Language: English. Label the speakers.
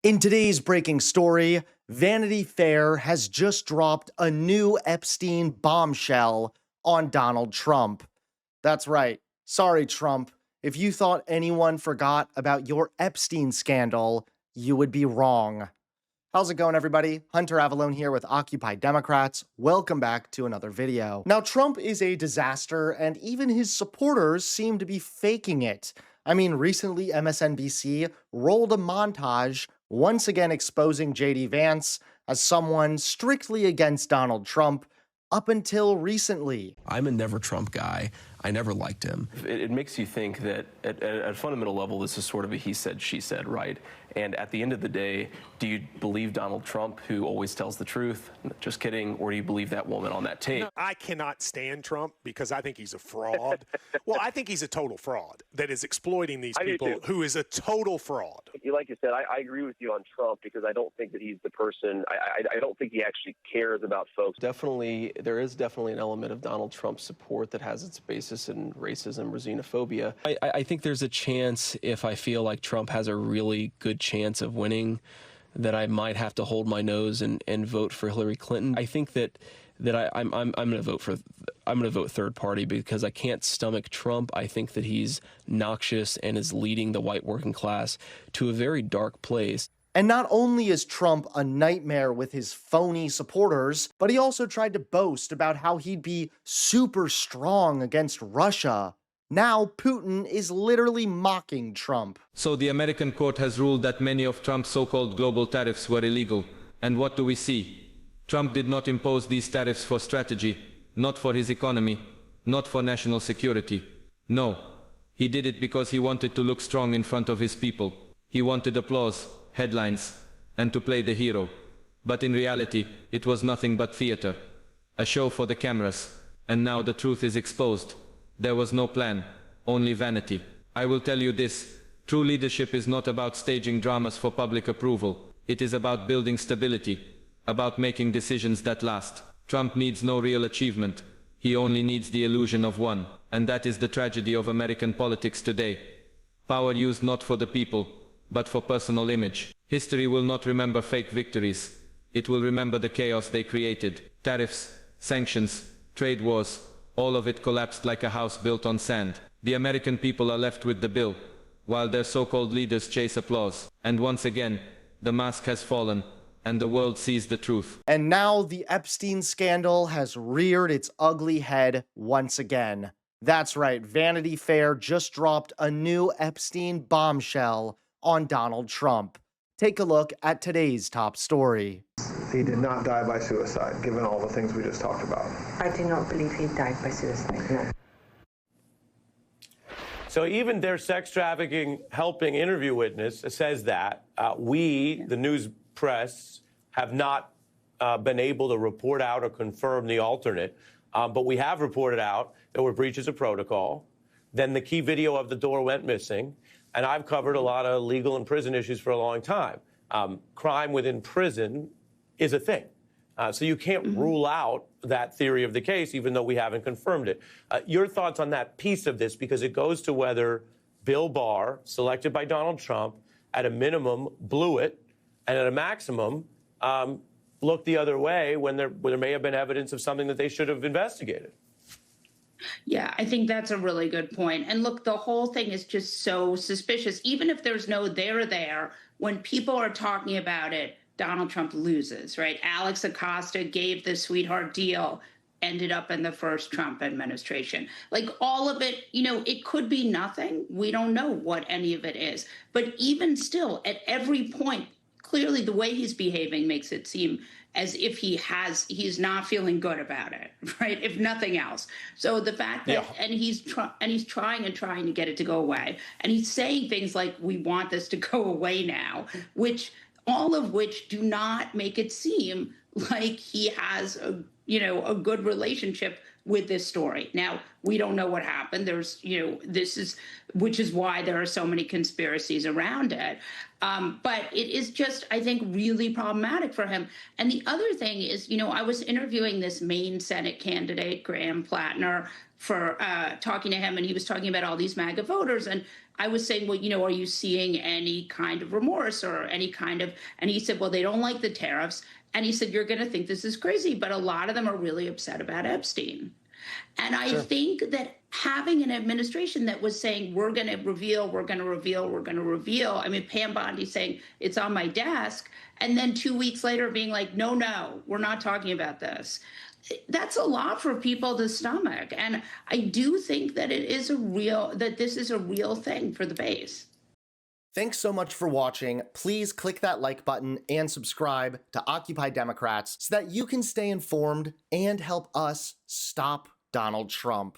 Speaker 1: In today's breaking story, Vanity Fair has just dropped a new Epstein bombshell on Donald Trump. That's right. Sorry, Trump. If you thought anyone forgot about your Epstein scandal, you would be wrong. How's it going, everybody? Hunter Avalone here with Occupy Democrats. Welcome back to another video. Now, Trump is a disaster, and even his supporters seem to be faking it. I mean, recently MSNBC rolled a montage once again exposing J.D. Vance as someone strictly against Donald Trump up until recently.
Speaker 2: I'm a never Trump guy. I never liked him.
Speaker 3: It makes you think that at a fundamental level, this is sort of a he said, she said, right? And at the end of the day, do you believe Donald Trump, who always tells the truth? Just kidding. Or do you believe that woman on that tape?
Speaker 4: I cannot stand Trump because I think he's a fraud. Well, I think he's a total fraud that is exploiting these people, who is a total fraud.
Speaker 5: Like you said, I agree with you on Trump because I don't think that he's the person. I don't think he actually cares about folks.
Speaker 3: Definitely, there is definitely an element of Donald Trump support that has its basis in racism or xenophobia.
Speaker 2: I think there's a chance, if I feel like Trump has a really good chance of winning, that I might have to hold my nose and vote for Hillary Clinton. I think that I'm going to vote third party because I can't stomach Trump. I think that he's noxious and is leading the white working class to a very dark place.
Speaker 1: And not only is Trump a nightmare with his phony supporters, but he also tried to boast about how he'd be super strong against Russia. Now Putin is literally mocking Trump.
Speaker 6: So the American court has ruled that many of Trump's so-called global tariffs were illegal. And what do we see? Trump did not impose these tariffs for strategy, not for his economy, not for national security. No, he did it because he wanted to look strong in front of his people. He wanted applause, headlines, and to play the hero. But in reality, it was nothing but theater. A show for the cameras. And now the truth is exposed. There was no plan, only vanity. I will tell you this, true leadership is not about staging dramas for public approval. It is about building stability, about making decisions that last. Trump needs no real achievement. He only needs the illusion of one. And that is the tragedy of American politics today. Power used not for the people, but for personal image. History will not remember fake victories. It will remember the chaos they created. Tariffs, sanctions, trade wars, all of it collapsed like a house built on sand. The American people are left with the bill, while their so-called leaders chase applause. And once again, the mask has fallen, and the world sees the truth.
Speaker 1: And now the Epstein scandal has reared its ugly head once again. That's right, Vanity Fair just dropped a new Epstein bombshell on Donald Trump. Take a look at today's top story.
Speaker 7: He did not die by suicide, given all the things we just talked about.
Speaker 8: I do not believe he died by suicide, no.
Speaker 9: So even their sex trafficking helping interview witness says that. We, the news press, have not been able to report out or confirm the alternate, but we have reported out there were breaches of protocol. Then the key video of the door went missing. And I've covered a lot of legal and prison issues for a long time. Crime within prison is a thing. So you can't rule out that theory of the case, even though we haven't confirmed it. Your thoughts on that piece of this, because it goes to whether Bill Barr, selected by Donald Trump, at a minimum blew it, and at a maximum looked the other way when there may have been evidence of something that they should have investigated.
Speaker 10: Yeah, I think that's a really good point. And look, the whole thing is just so suspicious. Even if there's no there, when people are talking about it, Donald Trump loses, right? Alex Acosta gave the sweetheart deal, ended up in the first Trump administration. Like all of it, it could be nothing. We don't know what any of it is. But even still, at every point, clearly the way he's behaving makes it seem as if he's not feeling good about it, right? If nothing else. So the fact that, and he's trying to get it to go away. And he's saying things like, we want this to go away now, all of which do not make it seem like he has a good relationship with this story. Now, we don't know what happened. There's, which is why there are so many conspiracies around it. But it is just, I think, really problematic for him. And the other thing is, I was interviewing this Maine Senate candidate, Graham Plattner, for talking to him, and he was talking about all these MAGA voters. And I was saying, well, are you seeing any kind of remorse or any kind of, and he said, well, they don't like the tariffs. And he said, you're going to think this is crazy, but a lot of them are really upset about Epstein. And I think that having an administration that was saying, we're going to reveal, we're going to reveal, we're going to reveal. I mean, Pam Bondi saying it's on my desk. And then 2 weeks later being like, no, we're not talking about this. That's a lot for people to stomach. And I do think that this is a real thing for the base.
Speaker 1: Thanks so much for watching. Please click that like button and subscribe to Occupy Democrats so that you can stay informed and help us stop Donald Trump.